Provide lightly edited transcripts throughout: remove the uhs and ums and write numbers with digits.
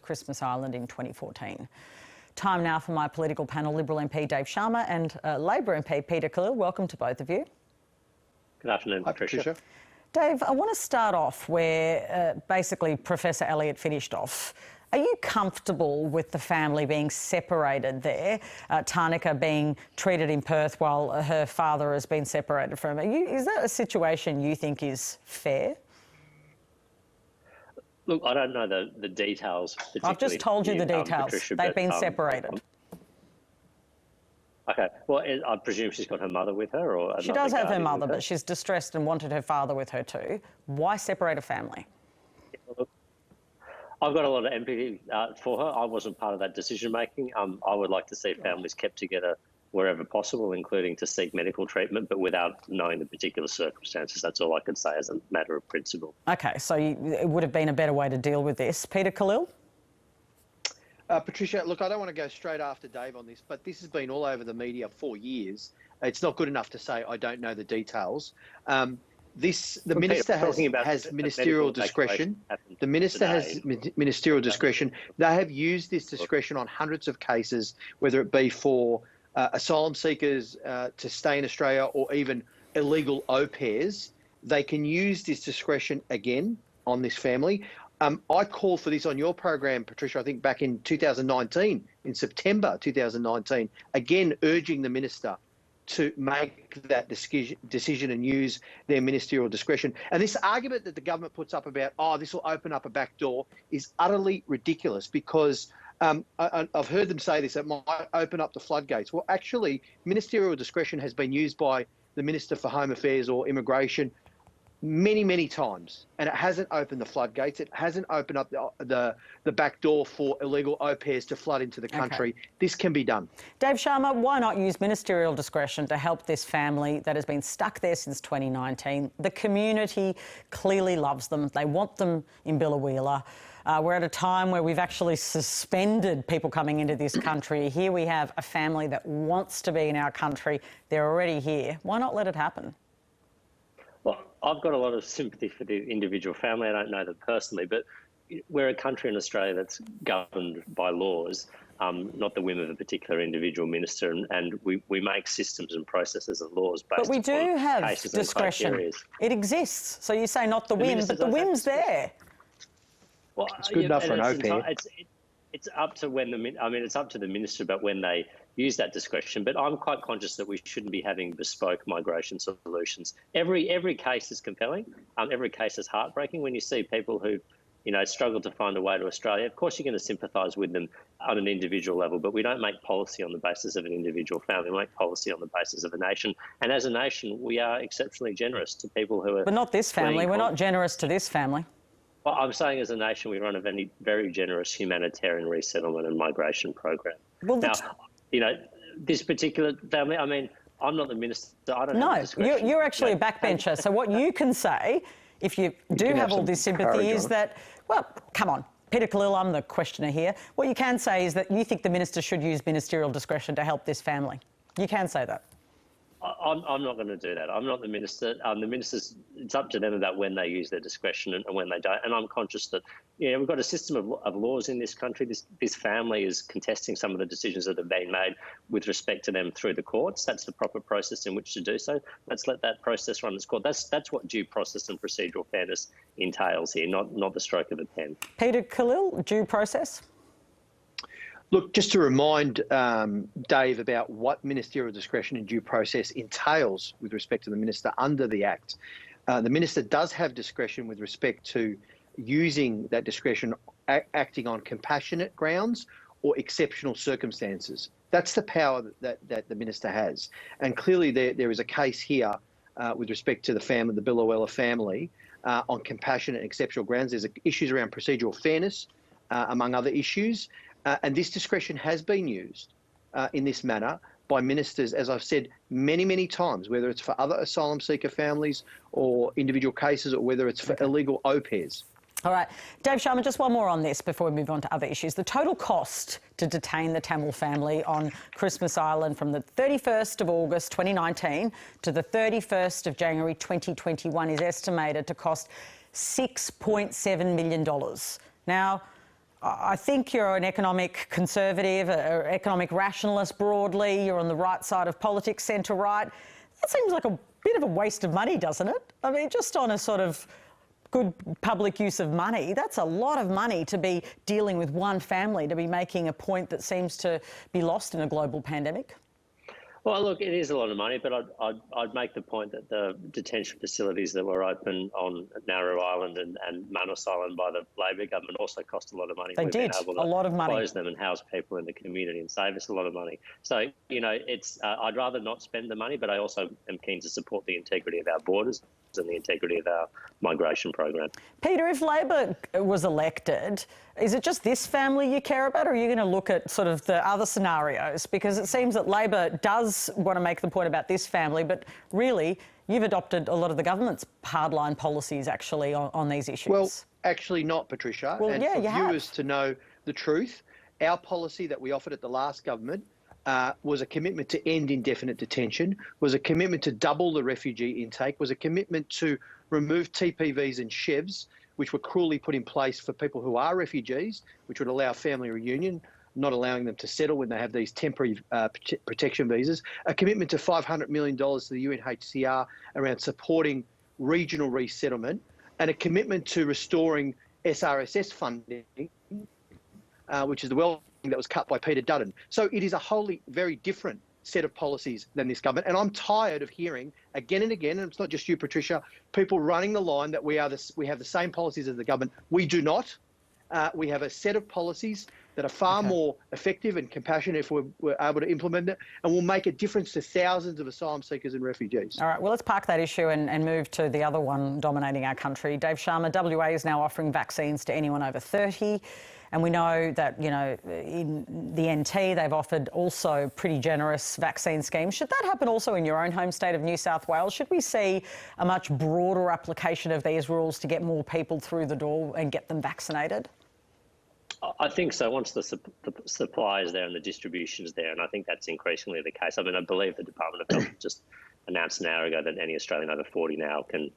Christmas Island in 2014. Time now for my political panel, Liberal MP Dave Sharma and Labor MP Peter Khalil. Welcome to both of you. Good afternoon, Patricia. Dave, I want to start off where basically Professor Elliott finished off. Are you comfortable with the family being separated there, Tarnika being treated in Perth while her father has been separated from her? Is that a situation you think is fair? Look, I don't know the details. I've just told you the details. Patricia, they've been separated. Okay. Well, I presume she's got her mother with her, or she does have her mother, but she's distressed and wanted her father with her too. Why separate a family? Yeah, look, I've got a lot of empathy for her. I wasn't part of that decision making. I would like to see families kept together wherever possible, including to seek medical treatment, but without knowing the particular circumstances. That's all I could say as a matter of principle. Okay, so it would have been a better way to deal with this. Peter Khalil? Patricia, look, I don't want to go straight after Dave on this, but this has been all over the media for years. It's not good enough to say I don't know the details. The minister has ministerial discretion. The minister has ministerial discretion. They have used this discretion on hundreds of cases, whether it be for asylum seekers to stay in Australia or even illegal au pairs. They can use this discretion again on this family. I called for this on your program, Patricia, I think back in 2019, in September 2019, again urging the minister to make that decision and use their ministerial discretion. And this argument that the government puts up about, oh, this will open up a back door, is utterly ridiculous because I've heard them say this, it might open up the floodgates. Well, actually, ministerial discretion has been used by the Minister for Home Affairs or Immigration many, many times, and it hasn't opened the floodgates. It hasn't opened up the back door for illegal au pairs to flood into the country. Okay. This can be done. Dave Sharma, why not use ministerial discretion to help this family that has been stuck there since 2019? The community clearly loves them. They want them in Biloela. We're at a time where we've actually suspended people coming into this country. Here we have a family that wants to be in our country. They're already here. Why not let it happen? Well, I've got a lot of sympathy for the individual family. I don't know them personally, but we're a country in Australia that's governed by laws, not the whim of a particular individual minister, and we make systems and processes and laws based on But we do have discretion. It exists. So you say not the whim, but the whim's there. Well, it's good enough for an au pair. It's up to it's up to the minister about when they use that discretion. But I'm quite conscious that we shouldn't be having bespoke migration solutions. Every case is compelling. Every case is heartbreaking. When you see people who, struggle to find a way to Australia, of course you're going to sympathise with them on an individual level. But we don't make policy on the basis of an individual family. We make policy on the basis of a nation. And as a nation, we are exceptionally generous to people who are. But not this family. We're not generous to this family. Well, I'm saying as a nation, we run a very, very generous humanitarian resettlement and migration program. Well, now, this particular family, I'm not the minister. I don't know. No, you're actually a backbencher. So what you can say, if you do have all this sympathy, is that, well, come on, Peter Khalil, I'm the questioner here. What you can say is that you think the minister should use ministerial discretion to help this family. You can say that. I'm not going to do that. I'm not the minister. The ministers, it's up to them about when they use their discretion and when they don't. And I'm conscious that, we've got a system of laws in this country. This family is contesting some of the decisions that have been made with respect to them through the courts. That's the proper process in which to do so. Let's let that process run its course. That's what due process and procedural fairness entails here, not the stroke of a pen. Peter Khalil, due process? Look, just to remind Dave about what ministerial discretion and due process entails with respect to the minister under the Act. The minister does have discretion with respect to using that discretion acting on compassionate grounds or exceptional circumstances. That's the power that the minister has. And clearly there is a case here with respect to the Biloela family on compassionate and exceptional grounds. There's issues around procedural fairness, among other issues. And this discretion has been used in this manner by ministers, as I've said many, many times, whether it's for other asylum seeker families or individual cases or whether it's for illegal au pairs. All right. Dave Sharma, just one more on this before we move on to other issues. The total cost to detain the Tamil family on Christmas Island from the 31st of August 2019 to the 31st of January 2021 is estimated to cost $6.7 million. Now, I think you're an economic conservative, an economic rationalist broadly. You're on the right side of politics, centre-right. That seems like a bit of a waste of money, doesn't it? I mean, just on a sort of good public use of money, that's a lot of money to be dealing with one family, to be making a point that seems to be lost in a global pandemic. Well, look, it is a lot of money, but I'd make the point that the detention facilities that were open on Nauru Island and Manus Island by the Labor government also cost a lot of money. They did, a lot of money. Close them and house people in the community and save us a lot of money. So, you know, it's I'd rather not spend the money, but I also am keen to support the integrity of our borders and the integrity of our migration program. Peter, if Labor was elected, is it just this family you care about, or are you going to look at sort of the other scenarios? Because it seems that Labor does want to make the point about this family, but really you've adopted a lot of the government's hardline policies actually on these issues. Well, actually not, Patricia. Well, and yeah, for you viewers have. to know the truth, our policy that we offered at the last government was a commitment to end indefinite detention, was a commitment to double the refugee intake, was a commitment to remove TPVs and SHEVs, which were cruelly put in place for people who are refugees, which would allow family reunion, not allowing them to settle when they have these temporary protection visas, a commitment to $500 million to the UNHCR around supporting regional resettlement, and a commitment to restoring SRSS funding, which is the well that was cut by Peter Dutton. So it is a wholly very different set of policies than this government. And I'm tired of hearing again and again, and it's not just you, Patricia, people running the line that we have the same policies as the government. We do not. We have a set of policies that are far more effective and compassionate if we're able to implement it, and will make a difference to thousands of asylum seekers and refugees. All right, well, let's park that issue and move to the other one dominating our country. Dave Sharma, WA is now offering vaccines to anyone over 30. And we know that, you know, in the NT, they've offered also pretty generous vaccine schemes. Should that happen also in your own home state of New South Wales? Should we see a much broader application of these rules to get more people through the door and get them vaccinated? I think so, once the supply is there and the distribution is there, and I think that's increasingly the case. I mean, I believe the Department of Health just announced an hour ago that any Australian over 40 now can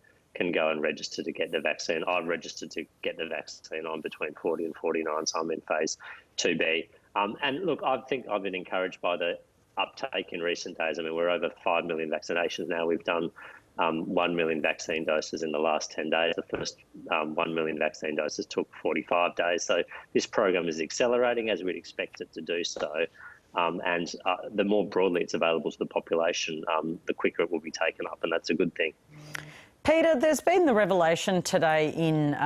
go and register to get the vaccine. I've registered to get the vaccine. I'm between 40 and 49, so I'm in phase 2B. And look, I think I've been encouraged by the uptake in recent days. I mean, we're over 5 million vaccinations now. We've done 1 million vaccine doses in the last 10 days. The first 1 million vaccine doses took 45 days. So this program is accelerating as we'd expect it to do so. And the more broadly it's available to the population, the quicker it will be taken up, and that's a good thing. Peter, there's been the revelation today in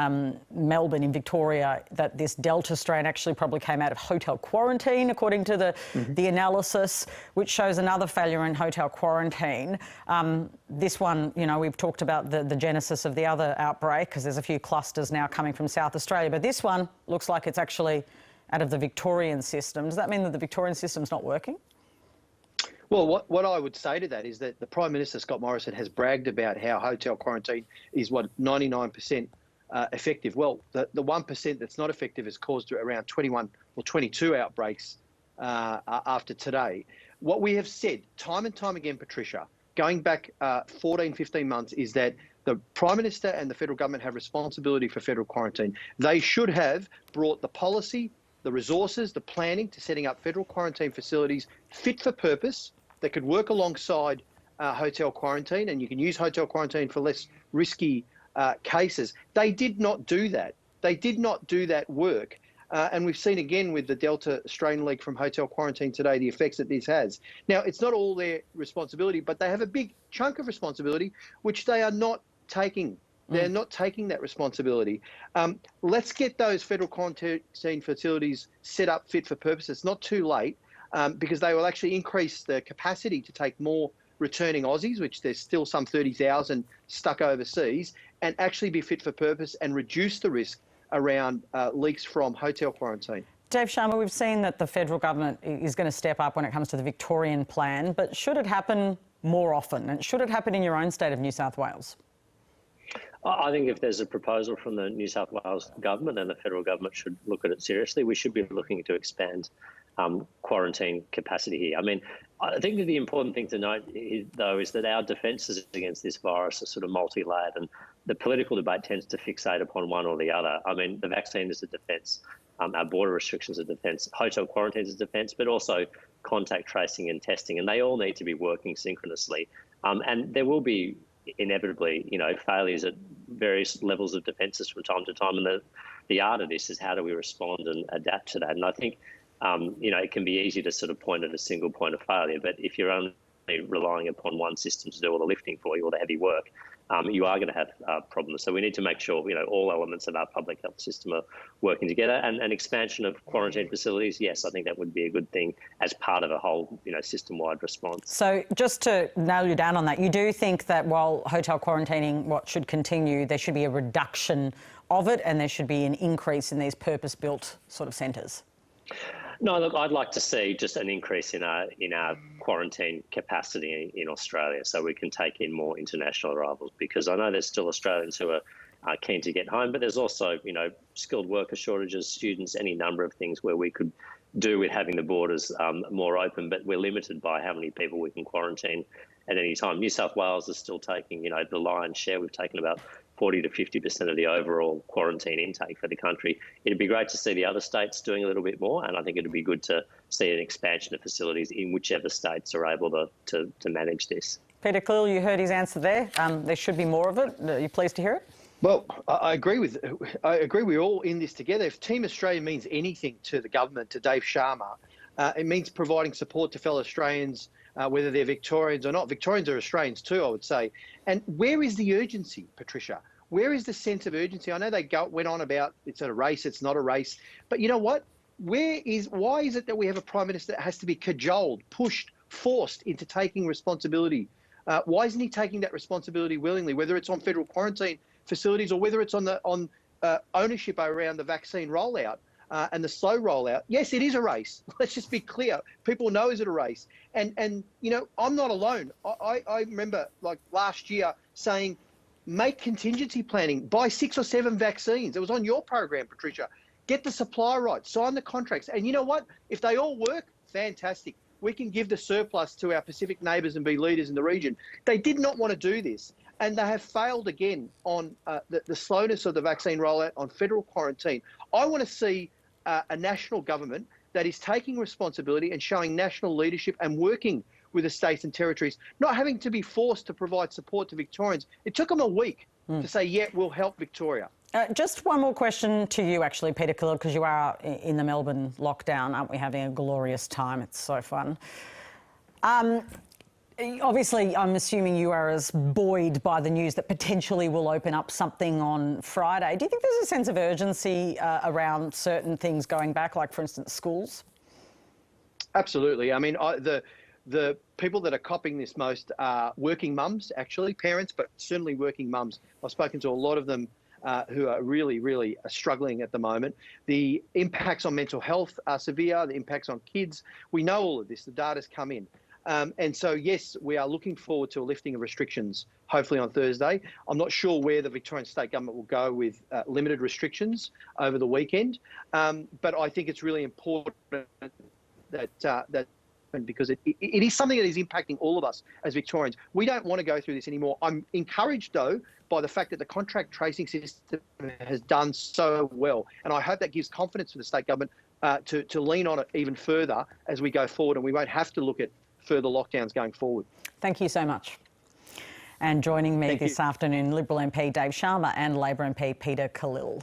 Melbourne, in Victoria, that this Delta strain actually probably came out of hotel quarantine, according to the analysis, which shows another failure in hotel quarantine. This one, you know, we've talked about the genesis of the other outbreak, because there's a few clusters now coming from South Australia. But this one looks like it's actually out of the Victorian system. Does that mean that the Victorian system's not working? Well, what I would say to that is that the Prime Minister, Scott Morrison, has bragged about how hotel quarantine is 99% effective. Well, the 1% that's not effective has caused around 21 or 22 outbreaks after today. What we have said time and time again, Patricia, going back 14, 15 months, is that the Prime Minister and the federal government have responsibility for federal quarantine. They should have brought the policy, the resources, the planning to setting up federal quarantine facilities fit for purpose that could work alongside hotel quarantine, and you can use hotel quarantine for less risky cases. They did not do that. They did not do that work. And we've seen again with the Delta strain leak from hotel quarantine today, the effects that this has. Now, it's not all their responsibility, but they have a big chunk of responsibility, which they are not taking. They're not taking that responsibility. Let's get those federal quarantine facilities set up fit for purpose. It's not too late, because they will actually increase the capacity to take more returning Aussies, which there's still some 30,000 stuck overseas, and actually be fit for purpose and reduce the risk around leaks from hotel quarantine. Dave Sharma, we've seen that the federal government is going to step up when it comes to the Victorian plan, but should it happen more often? And should it happen in your own state of New South Wales? I think if there's a proposal from the New South Wales government, then the federal government should look at it seriously. We should be looking to expand quarantine capacity here. I mean, I think that the important thing to note, though, is that our defences against this virus are sort of multi-layered, and the political debate tends to fixate upon one or the other. I mean, the vaccine is a defence. our border restrictions are defence, hotel quarantines are defence, but also contact tracing and testing, and they all need to be working synchronously. And there will be inevitably, failures at various levels of defences from time to time, and the art of this is how do we respond and adapt to that. And I think, it can be easy to sort of point at a single point of failure, but if you're only relying upon one system to do all the lifting for you or the heavy work, you are going to have problems. So we need to make sure, all elements of our public health system are working together. And an expansion of quarantine facilities, yes, I think that would be a good thing as part of a whole, system-wide response. So just to nail you down on that, you do think that while hotel quarantining should continue, there should be a reduction of it and there should be an increase in these purpose-built sort of centres? No, look, I'd like to see just an increase in our quarantine capacity in Australia so we can take in more international arrivals, because I know there's still Australians who are keen to get home, but there's also, skilled worker shortages, students, any number of things where we could do with having the borders more open, but we're limited by how many people we can quarantine at any time. New South Wales is still taking, the lion's share. We've taken about 40 to 50% of the overall quarantine intake for the country. It'd be great to see the other states doing a little bit more, and I think it'd be good to see an expansion of facilities in whichever states are able to manage this. Peter Khalil, you heard his answer there. There should be more of it. Are you pleased to hear it? Well, I agree we're all in this together. If Team Australia means anything to the government, to Dave Sharma, it means providing support to fellow Australians, whether they're Victorians or not. Victorians are Australians too, I would say. And where is the urgency, Patricia? Where is the sense of urgency? I know they went on about it's a race, it's not a race. But you know what? Why is it that we have a Prime Minister that has to be cajoled, pushed, forced into taking responsibility? Why isn't he taking that responsibility willingly, whether it's on federal quarantine facilities or whether it's on ownership around the vaccine rollout? And the slow rollout, yes, it is a race. Let's just be clear. People know it's a race. And I'm not alone. I remember like last year saying, make contingency planning, buy 6 or 7 vaccines. It was on your program, Patricia. Get the supply right, sign the contracts. And you know what? If they all work, fantastic. We can give the surplus to our Pacific neighbours and be leaders in the region. They did not want to do this. And they have failed again on the slowness of the vaccine rollout, on federal quarantine. I want to see a national government that is taking responsibility and showing national leadership and working with the states and territories, not having to be forced to provide support to Victorians. It took them a week to say, yeah, we'll help Victoria. Just one more question to you, actually, Peter Khalil, because you are in the Melbourne lockdown. Aren't we having a glorious time? It's so fun. Obviously, I'm assuming you are as buoyed by the news that potentially will open up something on Friday. Do you think there's a sense of urgency around certain things going back, like, for instance, schools? Absolutely. I mean, the people that are copping this most are working mums, actually, parents, but certainly working mums. I've spoken to a lot of them who are really, really struggling at the moment. The impacts on mental health are severe, the impacts on kids. We know all of this. The data's come in. And so, yes, we are looking forward to a lifting of restrictions, hopefully on Thursday. I'm not sure where the Victorian State Government will go with limited restrictions over the weekend, but I think it's really important that because it is something that is impacting all of us as Victorians. We don't want to go through this anymore. I'm encouraged, though, by the fact that the contract tracing system has done so well, and I hope that gives confidence for the state government to lean on it even further as we go forward, and we won't have to look at further lockdowns going forward. Thank you so much. And joining me this afternoon, Liberal MP Dave Sharma and Labor MP Peter Khalil.